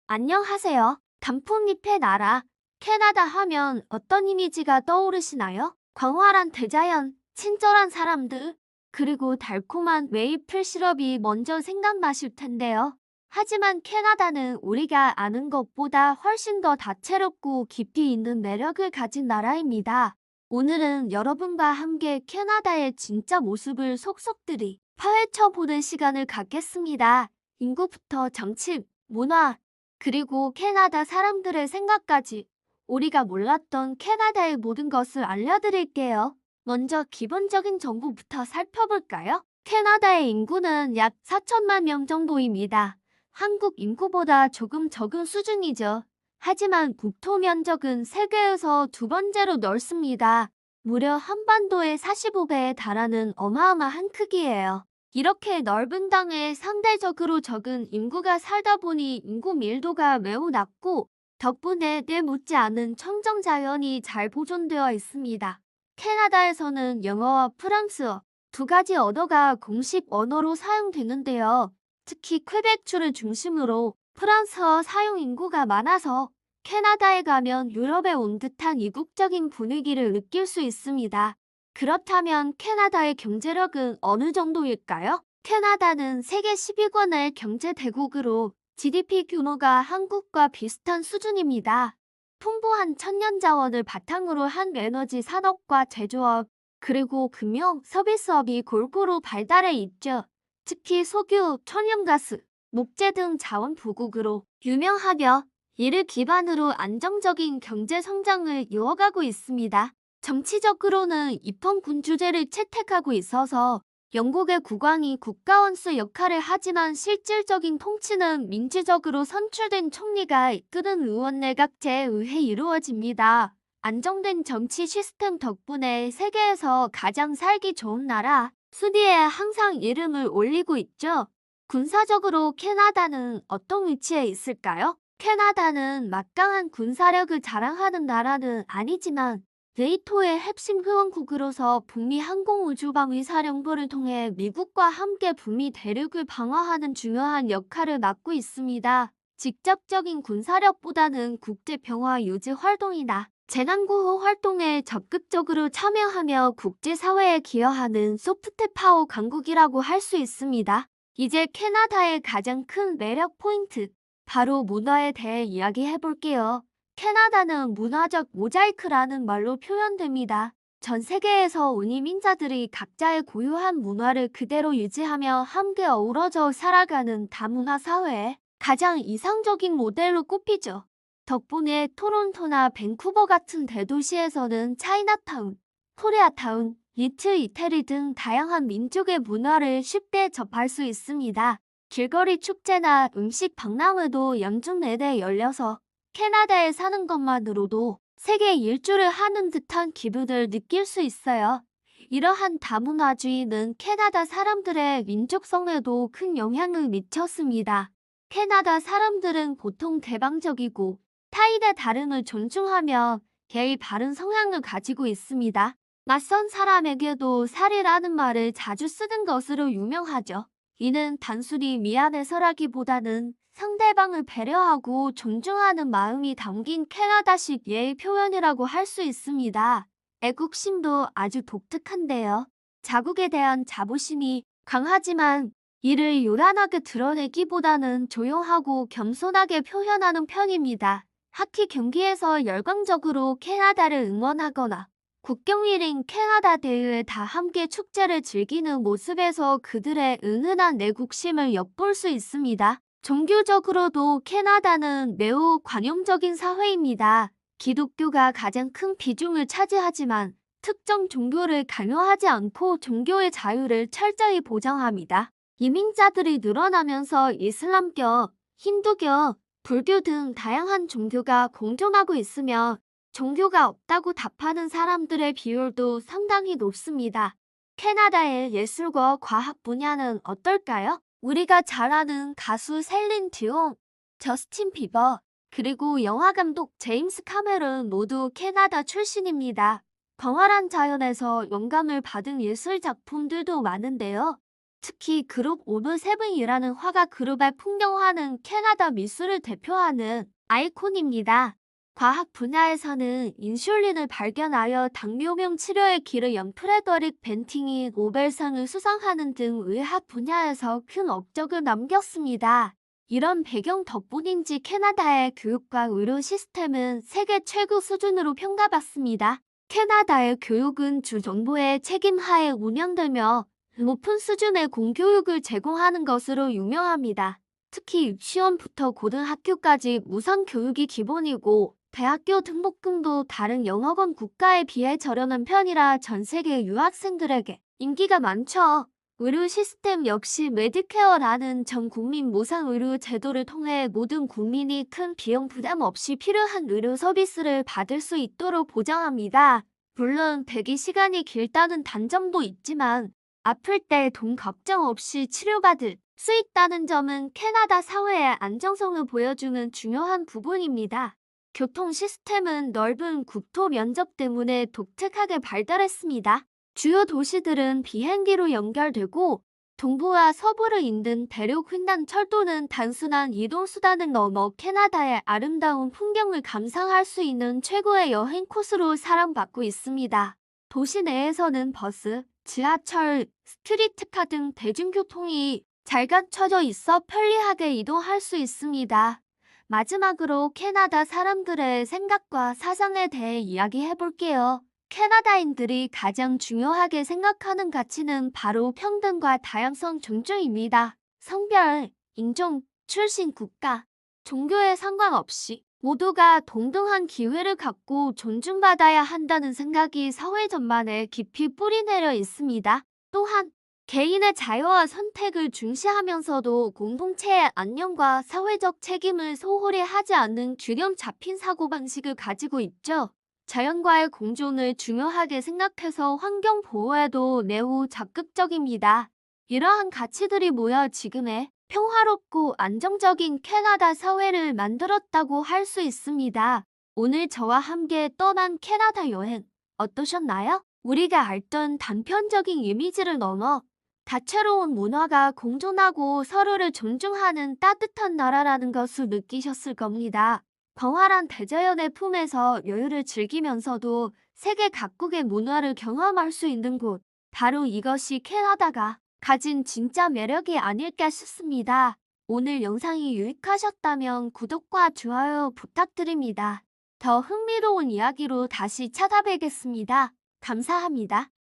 안녕하세요. 단풍잎의 나라, 캐나다 하면 어떤 이미지가 떠오르시나요? 광활한 대자연, 친절한 사람들, 그리고 달콤한 메이플 시럽이 먼저 생각나실 텐데요. 하지만 캐나다는 우리가 아는 것보다 훨씬 더 다채롭고 깊이 있는 매력을 가진 나라입니다. 오늘은 여러분과 함께 캐나다의 진짜 모습을 속속들이 파헤쳐보는 시간을 갖겠습니다. 인구부터 정치, 문화, 그리고 캐나다 사람들의 생각까지 우리가 몰랐던 캐나다의 모든 것을 알려드릴게요. 먼저 기본적인 정보부터 살펴볼까요? 캐나다의 인구는 약 4천만 명 정도입니다. 한국 인구보다 조금 적은 수준이죠. 하지만 국토 면적은 세계에서 두 번째로 넓습니다. 무려 한반도의 45배에 달하는 어마어마한 크기예요. 이렇게 넓은 땅에 상대적으로 적은 인구가 살다 보니 인구 밀도가 매우 낮고 덕분에 때 묻지 않은 청정 자연이 잘 보존되어 있습니다. 캐나다에서는 영어와 프랑스어 두 가지 언어가 공식 언어로 사용되는데요. 특히 퀘벡주를 중심으로 프랑스어 사용 인구가 많아서 캐나다에 가면 유럽에 온 듯한 이국적인 분위기를 느낄 수 있습니다. 그렇다면 캐나다의 경제력은 어느 정도일까요? 캐나다는 세계 10위권의 경제 대국으로 GDP 규모가 한국과 비슷한 수준입니다. 풍부한 천년 자원을 바탕으로 한 에너지 산업과 제조업, 그리고 금융, 서비스업이 골고루 발달해 있죠. 특히 석유, 천연가스, 목재 등 자원 보국으로 유명하며 이를 기반으로 안정적인 경제 성장을 이어가고 있습니다. 정치적으로는 입헌군 주제를 채택하고 있어서 영국의 국왕이 국가원수 역할을 하지만 실질적인 통치는 민주적으로 선출된 총리가 이끄는 의원내각제에 의해 이루어집니다. 안정된 정치 시스템 덕분에 세계에서 가장 살기 좋은 나라 순위에 항상 이름을 올리고 있죠. 군사적으로 캐나다는 어떤 위치에 있을까요? 캐나다는 막강한 군사력을 자랑하는 나라는 아니지만 네이토의 핵심 회원국으로서 북미 항공우주방위사령부를 통해 미국과 함께 북미 대륙을 방어하는 중요한 역할을 맡고 있습니다. 직접적인 군사력보다는 국제평화 유지 활동이나 재난구호 활동에 적극적으로 참여하며 국제사회에 기여하는 소프트파워 강국이라고 할 수 있습니다. 이제 캐나다의 가장 큰 매력 포인트, 바로 문화에 대해 이야기해볼게요. 캐나다는 문화적 모자이크라는 말로 표현됩니다. 전 세계에서 온 이민자들이 각자의 고유한 문화를 그대로 유지하며 함께 어우러져 살아가는 다문화 사회의 가장 이상적인 모델로 꼽히죠. 덕분에 토론토나 밴쿠버 같은 대도시에서는 차이나타운, 코리아타운, 리틀 이태리 등 다양한 민족의 문화를 쉽게 접할 수 있습니다. 길거리 축제나 음식 박람회도 연중 내내 열려서 캐나다에 사는 것만으로도 세계 일주를 하는 듯한 기분을 느낄 수 있어요. 이러한 다문화주의는 캐나다 사람들의 민족성에도 큰 영향을 미쳤습니다. 캐나다 사람들은 보통 개방적이고 타인의 다름을 존중하며 예의 바른 성향을 가지고 있습니다. 낯선 사람에게도 살이라는 말을 자주 쓰는 것으로 유명하죠. 이는 단순히 미안해서라기보다는 상대방을 배려하고 존중하는 마음이 담긴 캐나다식 예의 표현이라고 할 수 있습니다. 애국심도 아주 독특한데요. 자국에 대한 자부심이 강하지만 이를 요란하게 드러내기보다는 조용하고 겸손하게 표현하는 편입니다. 하키 경기에서 열광적으로 캐나다를 응원하거나 국경일인 캐나다 대회에 다 함께 축제를 즐기는 모습에서 그들의 은은한 애국심을 엿볼 수 있습니다. 종교적으로도 캐나다는 매우 관용적인 사회입니다. 기독교가 가장 큰 비중을 차지하지만 특정 종교를 강요하지 않고 종교의 자유를 철저히 보장합니다. 이민자들이 늘어나면서 이슬람교, 힌두교, 불교 등 다양한 종교가 공존하고 있으며 종교가 없다고 답하는 사람들의 비율도 상당히 높습니다. 캐나다의 예술과 과학 분야는 어떨까요? 우리가 잘 아는 가수 셀린 디온, 저스틴 비버, 그리고 영화감독 제임스 카메론 모두 캐나다 출신입니다. 광활한 자연에서 영감을 받은 예술 작품들도 많은데요. 특히 그룹 오브 세븐이라는 화가 그룹의 풍경화는 캐나다 미술을 대표하는 아이콘입니다. 과학 분야에서는 인슐린을 발견하여 당뇨병 치료의 길을 연 프레더릭 벤팅이 노벨상을 수상하는 등 의학 분야에서 큰 업적을 남겼습니다. 이런 배경 덕분인지 캐나다의 교육과 의료 시스템은 세계 최고 수준으로 평가받습니다. 캐나다의 교육은 주 정부의 책임하에 운영되며 높은 수준의 공교육을 제공하는 것으로 유명합니다. 특히 유치원부터 고등학교까지 무상 교육이 기본이고 대학교 등록금도 다른 영어권 국가에 비해 저렴한 편이라 전 세계 유학생들에게 인기가 많죠. 의료 시스템 역시 메디케어라는 전 국민 무상 의료 제도를 통해 모든 국민이 큰 비용 부담 없이 필요한 의료 서비스를 받을 수 있도록 보장합니다. 물론 대기 시간이 길다는 단점도 있지만 아플 때 돈 걱정 없이 치료받을 수 있다는 점은 캐나다 사회의 안정성을 보여주는 중요한 부분입니다. 교통 시스템은 넓은 국토 면적 때문에 독특하게 발달했습니다. 주요 도시들은 비행기로 연결되고 동부와 서부를 잇는 대륙 횡단 철도는 단순한 이동수단을 넘어 캐나다의 아름다운 풍경을 감상할 수 있는 최고의 여행 코스로 사랑받고 있습니다. 도시 내에서는 버스, 지하철, 스트리트카 등 대중교통이 잘 갖춰져 있어 편리하게 이동할 수 있습니다. 마지막으로 캐나다 사람들의 생각과 사상에 대해 이야기해 볼게요. 캐나다인들이 가장 중요하게 생각하는 가치는 바로 평등과 다양성 존중입니다. 성별, 인종, 출신 국가, 종교에 상관없이 모두가 동등한 기회를 갖고 존중받아야 한다는 생각이 사회 전반에 깊이 뿌리내려 있습니다. 또한 개인의 자유와 선택을 중시하면서도 공동체의 안녕과 사회적 책임을 소홀히 하지 않는 균형 잡힌 사고방식을 가지고 있죠. 자연과의 공존을 중요하게 생각해서 환경 보호에도 매우 적극적입니다. 이러한 가치들이 모여 지금의 평화롭고 안정적인 캐나다 사회를 만들었다고 할 수 있습니다. 오늘 저와 함께 떠난 캐나다 여행 어떠셨나요? 우리가 알던 단편적인 이미지를 넘어 다채로운 문화가 공존하고 서로를 존중하는 따뜻한 나라라는 것을 느끼셨을 겁니다. 광활한 대자연의 품에서 여유를 즐기면서도 세계 각국의 문화를 경험할 수 있는 곳, 바로 이것이 캐나다가 가진 진짜 매력이 아닐까 싶습니다. 오늘 영상이 유익하셨다면 구독과 좋아요 부탁드립니다. 더 흥미로운 이야기로 다시 찾아뵙겠습니다. 감사합니다.